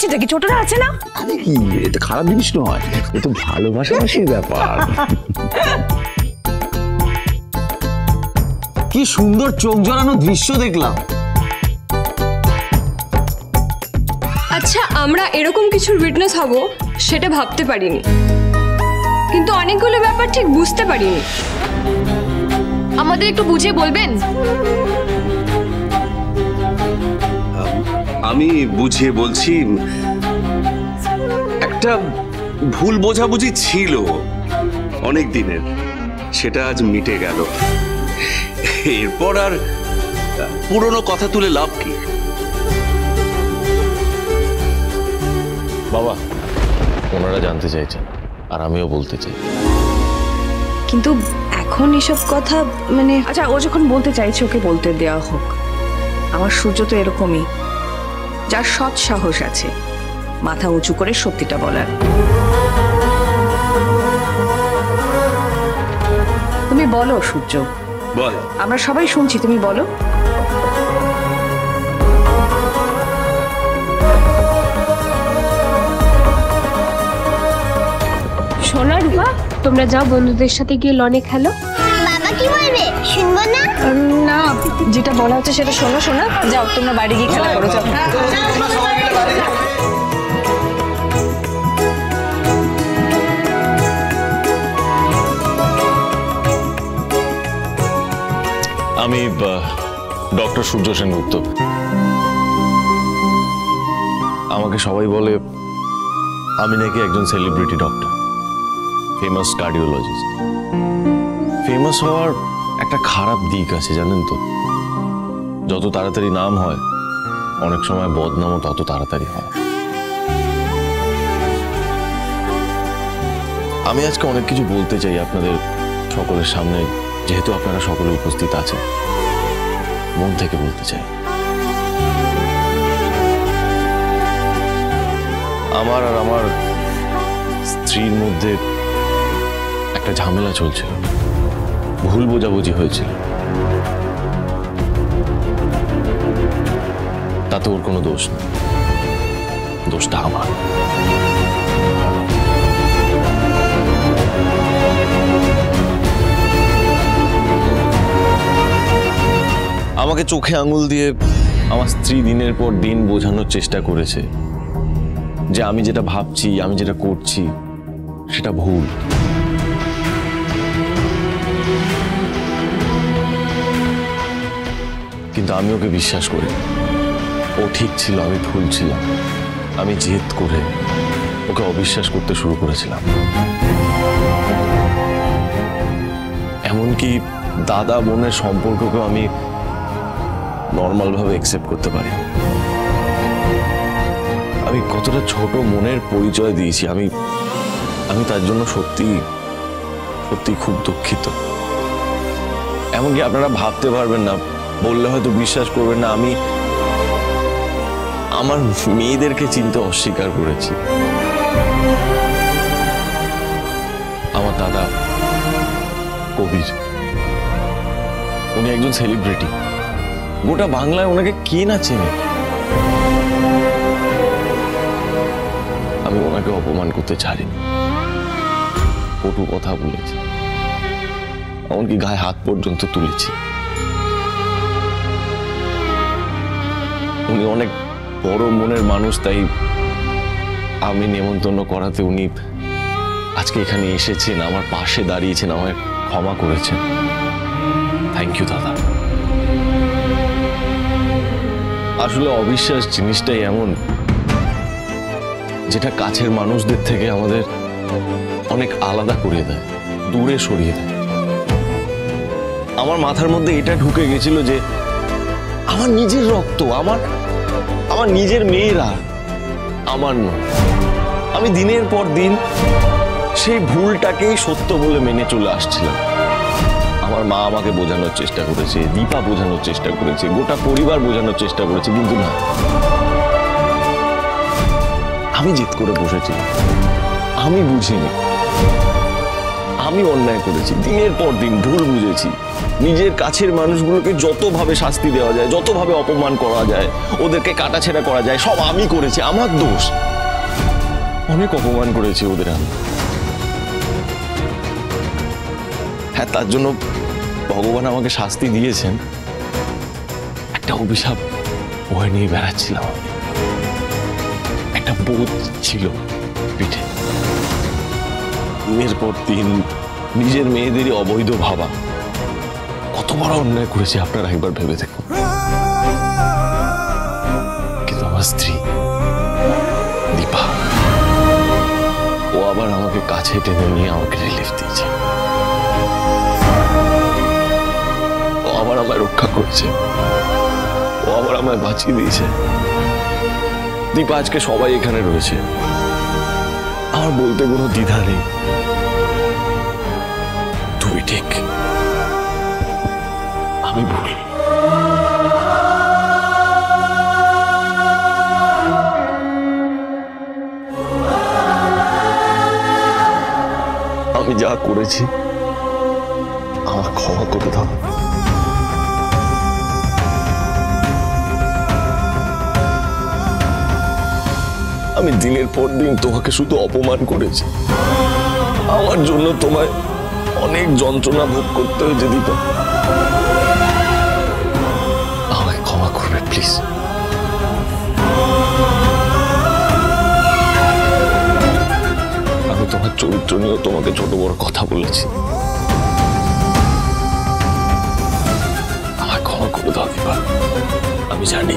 করছিস কি? ছোটরা আছে না? আরে কি, এটা খারাপ জিনিস নয়, এটা ভালোবাসাবাসির ব্যাপার। কি সুন্দর চোখ জড়ানো দৃশ্য দেখলাম। আচ্ছা, আমরা এরকম কিছুর উইটনেস হব সেটা ভাবতে পারিনি, কিন্তু অনেকগুলো ব্যাপার ঠিক বুঝতে পারিনি। আমাদের একটু বুঝিয়ে বলবেন? আমি বুঝিয়ে বলছি, একটা ভুল বোঝাবুঝি ছিল অনেক দিনের, সেটা আজ মিটে গেল। এরপর আর পুরনো কথা তুলে লাভ কি? বাবা, ওনারা জানতে চাইছেন আর আমিও বলতে চাই। কিন্তু এখন এসব কথা মানে আচ্ছা, ও যখন বলতে চাইছে ওকে বলতে দেওয়া হোক। আমার সূর্য তো এরকমই, যার সৎ সাহস আছে মাথা উঁচু করে সত্যিটা বলার। তুমি বলো সূর্য, বল। আমরা সবাই শুনছি, তুমি বলো। সোনা, রূপা, তোমরা যাও বন্ধুদের সাথে গিয়ে লনে খেলো। বাবা কি বলবে শুনবো না? না, যেটা বলা হচ্ছে সেটা শোনো। শোনা, যাও তোমরা বাড়ি গিয়ে খেলা করো, যাও। আমি ডক্টর সূর্য সেনগুপ্ত। আমাকে সবাই বলে আমি নাকি একজন celebrity doctor, famous cardiologist. Famous হওয়ার একটা খারাপ দিক আছে জানেন তো, যত তাড়াতাড়ি নাম হয় অনেক সময় বদনামও তত তাড়াতাড়ি হয়। আমি আজকে অনেক কিছু বলতে চাই আপনাদের সকলের সামনে, যেহেতু আপনারা সকলে উপস্থিত আছেন। মন থেকে বলতে চাই, আমার আর আমার স্ত্রীর মধ্যে একটা ঝামেলা চলছিল, ভুল বোঝাবুঝি হয়েছিল। তাতে ওর কোনো দোষ নেই, দোষটা আমার। আমাকে চোখে আঙুল দিয়ে আমার স্ত্রী দিনের পর দিন বোঝানোর চেষ্টা করেছে যে আমি যেটা ভাবছি, আমি যেটা করছি সেটা ভুল। কিন্তু আমি ওকে বিশ্বাস করি, ও ঠিক ছিল, আমি ভুল ছিলাম। আমি জেদ করে ওকে অবিশ্বাস করতে শুরু করেছিলাম। এমনকি দাদা বোনের সম্পর্ককেও আমি নর্মাল ভাবে অ্যাকসেপ্ট করতে পারি। আমি কতটা ছোট মনের পরিচয় দিয়েছি, আমি তার জন্য সত্যি সত্যি খুব দুঃখিত। এমনকি আপনারা ভাবতে পারবেন না, বললে হয়তো বিশ্বাস করবেন না, আমি আমার মেয়েদেরকে চিনতে অস্বীকার করেছি। আমার দাদা কবির, উনি একজন সেলিব্রিটি, গোটা বাংলায় ওনাকে কে না চেনে। আমি ওনাকে অপমান করতে ছাড়িনি, কটু কথা বলেছি, এমনকি গায়ে হাত পর্যন্ত তুলেছি। উনি অনেক বড় মনের মানুষ, তাই আমি নেমন্তন্ন করাতে উনি আজকে এখানে এসেছেন, আমার পাশে দাঁড়িয়েছেন, আমায় ক্ষমা করেছেন। থ্যাংক ইউ দাদা। আসলে অবিশ্বাস জিনিসটাই এমন, যেটা কাছের মানুষদের থেকে আমাদের অনেক আলাদা করে দেয়, দূরে সরিয়ে দেয়। আমার মাথার মধ্যে এটা ঢুকে গেছিল যে আমার নিজের রক্ত, আমার নিজের মেয়েরা আমার নয়। আমি দিনের পর দিন সেই ভুলটাকেই সত্য বলে মেনে চলে আসছিলাম। আমার মা আমাকে বোঝানোর চেষ্টা করেছে, দীপা বোঝানোর চেষ্টা করেছে, গোটা পরিবার বোঝানোর চেষ্টা করেছে, কিন্তু না, আমি জেদ করে বসেছি। আমি বুঝিনি, আমি অন্যায় করেছি, দিনের পর দিন ভুল বুঝেছি। নিজের কাছের মানুষগুলোকে যতভাবে শাস্তি দেওয়া যায়, যতভাবে অপমান করা যায়, ওদেরকে কাটাছেঁড়া করা যায়, সব আমি করেছি, আমার দোষ। অনেক অপমান করেছি ওদের আমি। হ্যাঁ, তার জন্য ভগবান আমাকে শাস্তি দিয়েছেন। একটা অভিশাপ বয়ে নিয়ে বেড়াচ্ছিলাম আমি। একটা বোধ ছিল পিঠে। দিনের পর দিন নিজের মেয়েদেরই অবৈধ ভাবা। কত বড় অন্যায় করেছি আপনারা একবার ভেবে দেখুন। কিন্তু আমার স্ত্রী দীপা, ও আবার আমাকে কাছে টেনে নিয়ে আমাকে রিলিফ দিয়েছে। ও আবার আমায় রক্ষা করেছে, ও আবার আমায় বাঁচিয়ে দিয়েছে। দীপা, আজকে সবাই এখানে রয়েছে, আমার বলতে কোনো দ্বিধা নেই, তুমি ঠিক, আমি ভুল। আমি যা করেছি আমার ক্ষমা করে দাও। আমি দিনের পর দিন তোমাকে শুধু অপমান করেছি, আমার জন্য তোমায় অনেক যন্ত্রণা ভোগ করতে হয়েছে দীপা। আমাকে ক্ষমা করবে প্লিজ। আমি তোমার চরিত্র নিয়েও তোমাকে ছোট বড় কথা বলেছি, আমাকে ক্ষমা করে দাও দীপা। আমি জানি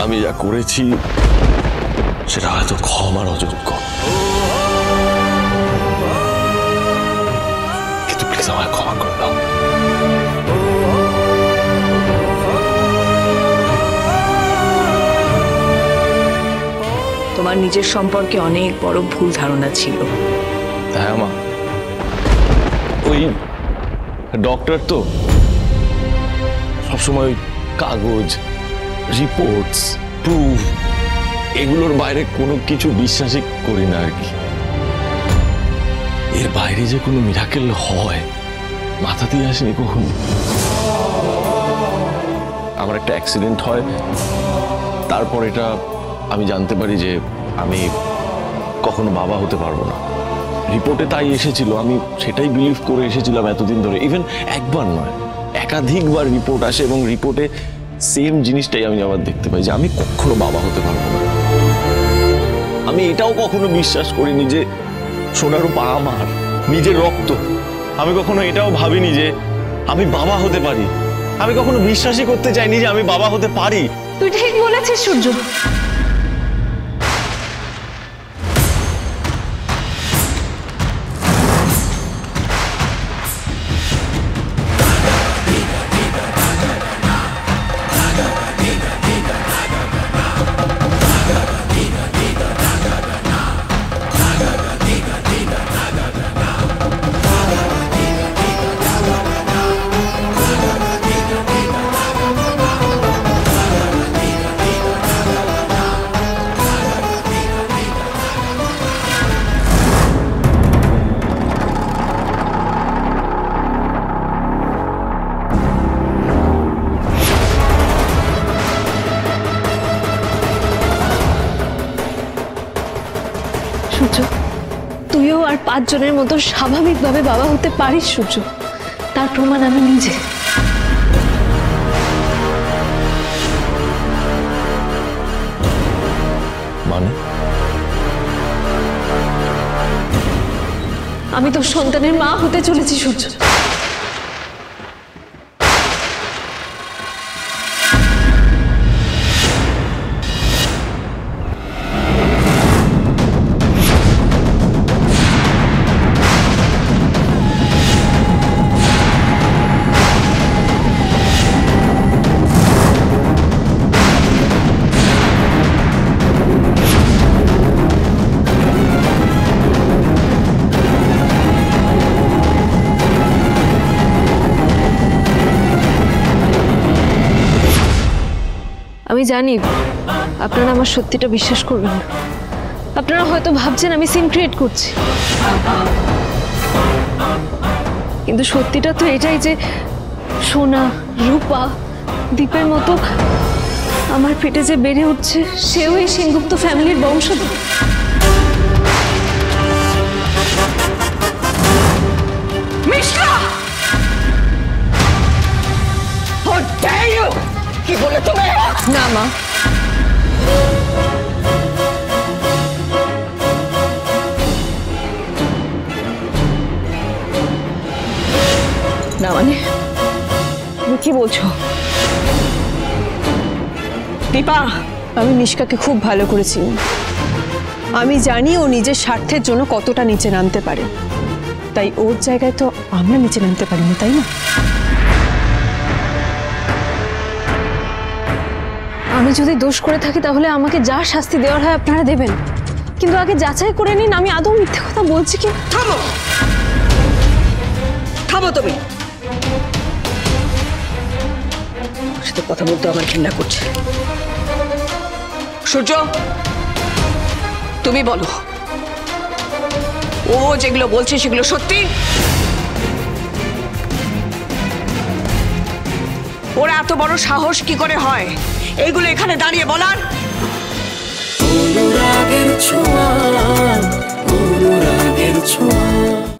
আমি যা করেছি সেটা হয়তো ক্ষমার অযোগ্য, কিন্তু প্লিজ আমায় ক্ষমা করে দাও। তোমার নিজের সম্পর্কে অনেক বড় ভুল ধারণা ছিল। হ্যাঁ মা, ওই ডক্টর তো সবসময় ওই কাগজ, রিপোর্টস, প্রুফ, এগুলোর বাইরে কোনো কিছু বিশ্বাসই করি না আর কি। এর বাইরে যে কোনো মিরাকেল হয় মাথাতেই আসেনি কখন। আমার একটা অ্যাক্সিডেন্ট হয়, তারপর এটা আমি জানতে পারি যে আমি কখনো বাবা হতে পারবো না। রিপোর্টে তাই এসেছিল, আমি সেটাই বিলিভ করে এসেছিলাম এতদিন ধরে। ইভেন একবার নয়, একাধিকবার রিপোর্ট আসে এবং রিপোর্টে সেম জিনিসটাই আমি আবার দেখতে পাই যে আমি কখনো বাবা হতে পারবো না। আমি এটাও কখনো বিশ্বাস করিনি যে সোনারও পা আমার নিজের রক্ত। আমি কখনো এটাও ভাবিনি যে আমি বাবা হতে পারি। আমি কখনো বিশ্বাসই করতে চাইনি যে আমি বাবা হতে পারি। তুই ঠিক বলেছিস সূর্য। সূর্য, তুইও আর 5 জনের মতো স্বাভাবিকভাবে বাবা হতে পারিস সূর্য। তার প্রমাণ আমি নিজে। মানে আমি তোর সন্তানের মা হতে চলেছি সূর্য। আমি জানি আপনারা আমার সত্যিটা বিশ্বাস করবেন না। আপনারা হয়তো ভাবছেন আমি সিন ক্রিয়েট করছি। কিন্তু সত্যিটা তো এটাই যে সোনা রূপা দীপের মতো আমার পেটে যে বেড়ে উঠছে সেও এই সেনগুপ্ত ফ্যামিলির বংশধর। কি বলে তুমি? না মা, না মানে তুমি কি বলছো? দীপা, আমি মিশকাকে খুব ভালো করেছি। আমি জানি ও নিজের স্বার্থের জন্য কতটা নিচে নামতে পারে, তাই ওর জায়গায় তো আমরা নিচে নামতে পারিনি, তাই না? আমি যদি দোষ করে থাকি তাহলে আমাকে যা শাস্তি দেওয়ার হয় আপনারা দেবেন, কিন্তু আগে যাচাই করে নিন আমি আদৌ মিথ্যে কথা বলছি কি। থামো থামো তুমি। ওর সাথে কথা বলতে আমার ঘৃণা করছে। সূর্য, তুমি বলো, ও যেগুলো বলছে সেগুলো সত্যি? ওরা এত বড় সাহস কি করে হয় এইগুলো এখানে দাঁড়িয়ে বলার? অনুরাগের ছোঁয়া, অনুরাগের ছোঁয়া।